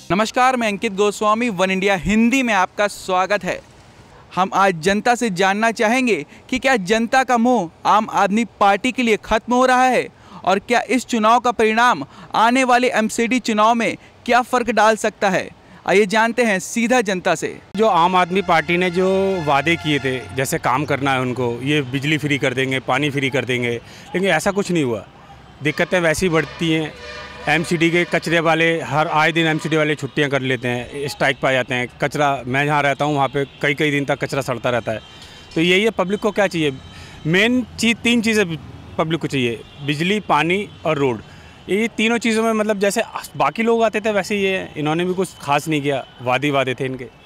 नमस्कार, मैं अंकित Goswami, one India Hindi में आपका स्वागत है। हम आज जनता से जानना चाहेंगे कि क्या जनता का मोह आम आदमी पार्टी के लिए खत्म हो रहा है और क्या इस चुनाव का परिणाम आने वाले एमसीडी चुनाव में क्या फ़र्क डाल सकता है। आइए जानते हैं सीधा जनता से। जो आम आदमी पार्टी ने जो वादे किए थे, जैसे काम करना है उनको, ये बिजली फ्री कर देंगे, पानी फ्री कर देंगे, लेकिन ऐसा कुछ नहीं हुआ। दिक्कतें वैसी ही बढ़ती हैं। एमसीडी के कचरे वाले हर आए दिन एमसीडी वाले छुट्टियां कर लेते हैं, स्ट्राइक पे आ जाते हैं। कचरा, मैं जहाँ रहता हूँ वहाँ पे कई कई दिन तक कचरा सड़ता रहता है। तो यही है, पब्लिक को क्या चाहिए? मेन चीज़, तीन चीज़ें पब्लिक को चाहिए: बिजली, पानी और रोड। ये तीनों चीज़ों में मतलब जैसे बाकी लोग आते थे वैसे ये इन्होंने भी कुछ खास नहीं किया, वादे थे इनके।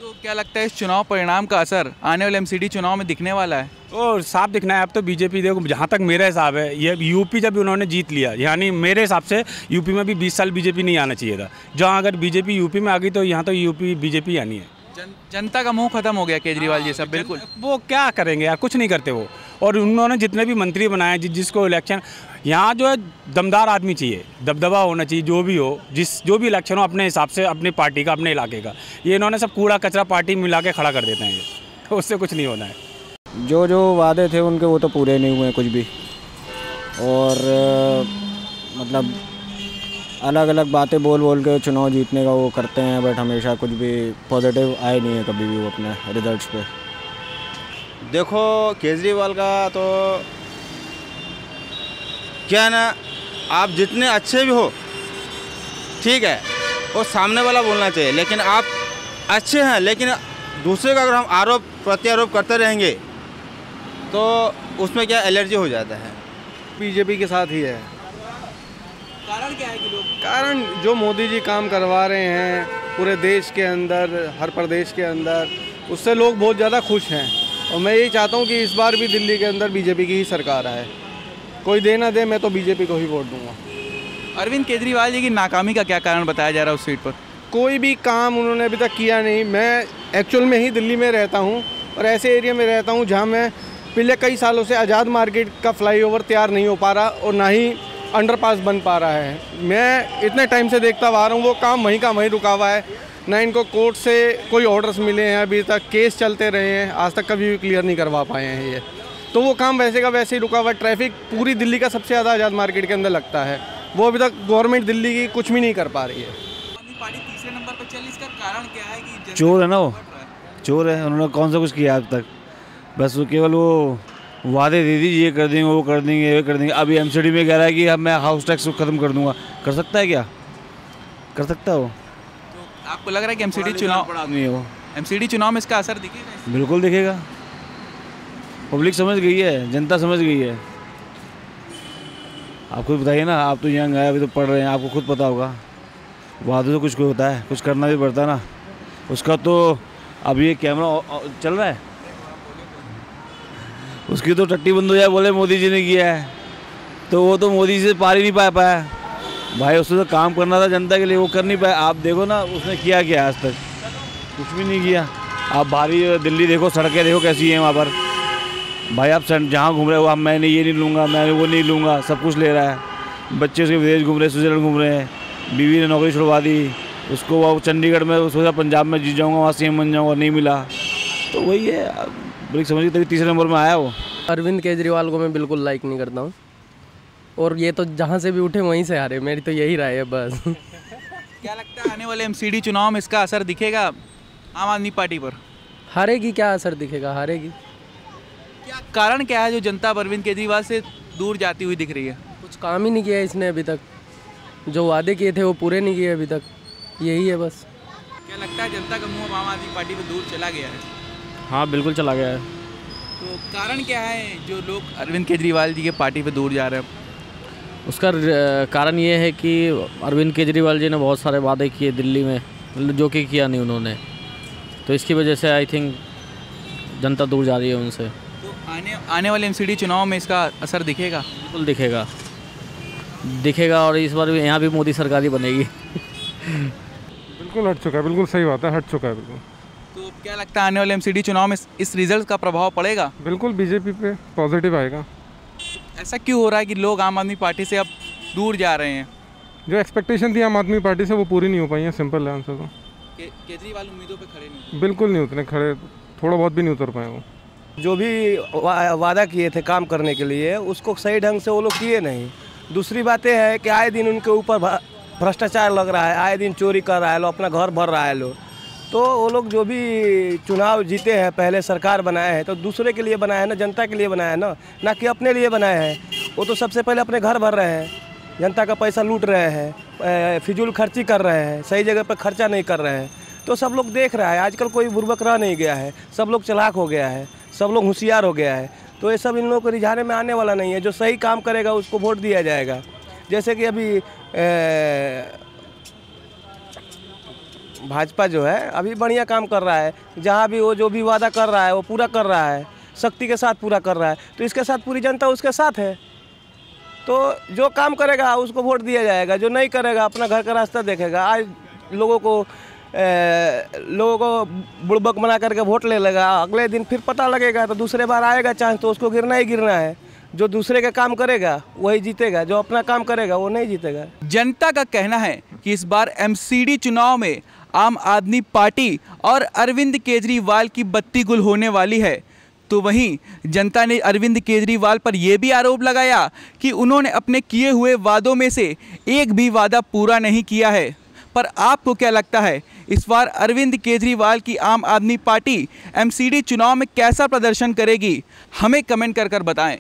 तो क्या लगता है इस चुनाव परिणाम का असर आने वाले एमसीडी चुनाव में दिखने वाला है? और साफ दिखना है। अब तो बीजेपी, देखो जहाँ तक मेरा हिसाब है, ये यूपी जब उन्होंने जीत लिया, यानी मेरे हिसाब से यूपी में भी 20 साल बीजेपी नहीं आना चाहिए था। जहाँ अगर बीजेपी यूपी में आ गई तो यहाँ तो यूपी बीजेपी आनी है। जनता का मुंह खत्म हो गया केजरीवाल जी सब। बिल्कुल, वो क्या करेंगे यार, कुछ नहीं करते वो। और उन्होंने जितने भी मंत्री बनाए, जिसको इलेक्शन, यहाँ जो है दमदार आदमी चाहिए, दबदबा होना चाहिए, जो भी हो, जो भी इलेक्शन हो अपने हिसाब से, अपनी पार्टी का, अपने इलाके का। ये इन्होंने सब कूड़ा कचरा पार्टी मिला के खड़ा कर देते हैं, ये उससे कुछ नहीं होना है। जो वादे थे उनके वो तो पूरे नहीं हुए कुछ भी। और मतलब अलग अलग बातें बोल के चुनाव जीतने का वो करते हैं, बट हमेशा कुछ भी पॉजिटिव आए नहीं है कभी भी वो अपने रिजल्ट्स पे। देखो केजरीवाल का तो क्या है ना, आप जितने अच्छे भी हो, ठीक है, वो सामने वाला बोलना चाहिए, लेकिन आप अच्छे हैं लेकिन दूसरे का अगर हम आरोप प्रत्यारोप करते रहेंगे तो उसमें क्या एलर्जी हो जाता है। बीजेपी के साथ ही है। कारण क्या है कि लोग, कारण जो मोदी जी काम करवा रहे हैं पूरे देश के अंदर, हर प्रदेश के अंदर, उससे लोग बहुत ज़्यादा खुश हैं। और मैं यही चाहता हूँ कि इस बार भी दिल्ली के अंदर बीजेपी की ही सरकार आए। कोई दे ना दे, मैं तो बीजेपी को ही वोट दूंगा। अरविंद केजरीवाल जी की नाकामी का क्या कारण बताया जा रहा है उस सीट पर? कोई भी काम उन्होंने अभी तक किया नहीं। मैं एक्चुअल में ही दिल्ली में रहता हूँ और ऐसे एरिया में रहता हूँ जहाँ मैं पिछले कई सालों से आज़ाद मार्केट का फ्लाईओवर तैयार नहीं हो पा रहा और ना ही अंडरपास बन पा रहा है। मैं इतने टाइम से देखता आ रहा हूँ, वो काम वहीं का वहीं रुका हुआ है। ना इनको कोर्ट से कोई ऑर्डर्स मिले हैं, अभी तक केस चलते रहे हैं, आज तक कभी भी क्लियर नहीं करवा पाए हैं ये। तो वो काम वैसे का वैसे ही रुका हुआ है। ट्रैफिक पूरी दिल्ली का सबसे ज़्यादा आज़ाद मार्केट के अंदर लगता है, वो अभी तक गवर्नमेंट दिल्ली की कुछ भी नहीं कर पा रही है। पार्टी तीसरे नंबर पर चल, इसका कारण क्या है कि चोर है ना, वो चोर है। उन्होंने कौन सा कुछ किया अब तक? बस वो केवल वो वादे दे दीजिए, ये कर देंगे, वो कर देंगे, ये कर देंगे। अभी एमसीडी में कह रहा है कि अब मैं हाउस टैक्स को ख़त्म कर दूंगा। कर सकता है क्या? कर सकता है वो? तो आपको लग रहा है कि एमसीडी चुनाव, आदमी है वो, एमसीडी चुनाव में इसका असर दिखेगा? बिल्कुल दिखेगा। पब्लिक समझ गई है, जनता समझ गई है। आप खुद बताइए ना, आप तो यंग है, अभी तो पढ़ रहे हैं, आपको खुद पता होगा। वादे तो कुछ होता है, कुछ करना भी पड़ता है ना उसका। तो अब ये कैमरा चल रहा है, उसकी तो टट्टी बंद हो जाए, बोले मोदी जी ने किया है, तो वो तो मोदी से पार ही नहीं पाया भाई। उससे तो काम करना था जनता के लिए, वो कर नहीं पाया। आप देखो ना उसने किया क्या, आज तक कुछ भी नहीं किया। आप बाहरी दिल्ली देखो, सड़कें देखो कैसी हैं वहाँ पर भाई। आप जहाँ घूम रहे हो, आप मैंने ये नहीं लूँगा, मैं वो नहीं लूँगा, सब कुछ ले रहा है। बच्चे उसके विदेश घूम रहे हैं, स्विट्जरलैंड घूम रहे हैं। बीवी ने नौकरी छुड़वा दी उसको, वो चंडीगढ़ में सोचा पंजाब में जीत जाऊँगा, वहाँ सीएम बन जाऊँगा, नहीं मिला। तो वही है, बड़ी समझ तभी तीसरे नंबर में आया वो। अरविंद केजरीवाल को मैं बिल्कुल लाइक नहीं करता हूँ, और ये तो जहाँ से भी उठे वहीं से हारे। मेरी तो यही राय है बस। क्या लगता है आने वाले एमसीडी चुनाव में इसका असर दिखेगा आम आदमी पार्टी पर? हारेगी, क्या असर दिखेगा, हारेगी। क्या कारण क्या है जो जनता अरविंद केजरीवाल से दूर जाती हुई दिख रही है? कुछ काम ही नहीं किया इसने अभी तक, जो वादे किए थे वो पूरे नहीं किए अभी तक, यही है बस। क्या लगता है जनता का मुँह आम आदमी पार्टी पर दूर चला गया है? हाँ बिल्कुल चला गया है। तो कारण क्या है जो लोग अरविंद केजरीवाल जी के पार्टी पे दूर जा रहे हैं? उसका कारण ये है कि अरविंद केजरीवाल जी ने बहुत सारे वादे किए दिल्ली में, जो कि किया नहीं उन्होंने, तो इसकी वजह से आई थिंक जनता दूर जा रही है उनसे। तो आने वाले एमसीडी चुनाव में इसका असर दिखेगा? बिल्कुल दिखेगा और इस बार भी यहाँ भी मोदी सरकार ही बनेगी। बिल्कुल हट चुका है, बिल्कुल सही बात है, हट चुका है बिल्कुल। तो क्या लगता है आने वाले एमसीडी चुनाव में इस रिजल्ट का प्रभाव पड़ेगा? बिल्कुल बीजेपी पे पॉजिटिव आएगा। ऐसा क्यों हो रहा है कि लोग आम आदमी पार्टी से अब दूर जा रहे हैं? जो एक्सपेक्टेशन थी आम आदमी पार्टी से वो पूरी नहीं हो पाई है, सिंपल है आंसर तो। केजरीवाल उम्मीदों पे खड़े नहीं? बिल्कुल नहीं उतरे खड़े, थोड़ा बहुत भी नहीं उतर पाए वो। जो भी वादा किए थे काम करने के लिए उसको सही ढंग से वो लोग किए नहीं। दूसरी बात यह है कि आए दिन उनके ऊपर भ्रष्टाचार लग रहा है, आए दिन चोरी कर रहा है लोग, अपना घर भर रहा है लोग। तो वो लोग जो भी चुनाव जीते हैं, पहले सरकार बनाए हैं तो दूसरे के लिए बनाए हैं ना, जनता के लिए बनाए हैं ना कि अपने लिए बनाए हैं। वो तो सबसे पहले अपने घर भर रहे हैं, जनता का पैसा लूट रहे हैं, फिजूल खर्ची कर रहे हैं, सही जगह पर खर्चा नहीं कर रहे हैं। तो सब लोग देख रहा है, आजकल कोई बुर्बक रह नहीं गया है, सब लोग चालाक हो गया है, सब लोग होशियार हो गया है। तो ये सब इन लोगों को रिझाने में आने वाला नहीं है। जो सही काम करेगा उसको वोट दिया जाएगा। जैसे कि अभी भाजपा जो है अभी बढ़िया काम कर रहा है, जहाँ भी वो जो भी वादा कर रहा है वो पूरा कर रहा है, शक्ति के साथ पूरा कर रहा है। तो इसके साथ पूरी जनता उसके साथ है। तो जो काम करेगा उसको वोट दिया जाएगा, जो नहीं करेगा अपना घर का रास्ता देखेगा। आज लोगों को बुड़बक बना करके वोट ले लेगा, अगले दिन फिर पता लगेगा तो दूसरे बार आएगा चांस तो उसको गिरना ही गिरना है। जो दूसरे का काम करेगा वही जीतेगा, जो अपना काम करेगा वो नहीं जीतेगा। जनता का कहना है कि इस बार एमसीडी चुनाव में आम आदमी पार्टी और अरविंद केजरीवाल की बत्ती गुल होने वाली है। तो वहीं जनता ने अरविंद केजरीवाल पर यह भी आरोप लगाया कि उन्होंने अपने किए हुए वादों में से एक भी वादा पूरा नहीं किया है। पर आपको क्या लगता है, इस बार अरविंद केजरीवाल की आम आदमी पार्टी एमसीडी चुनाव में कैसा प्रदर्शन करेगी? हमें कमेंट कर बताएं।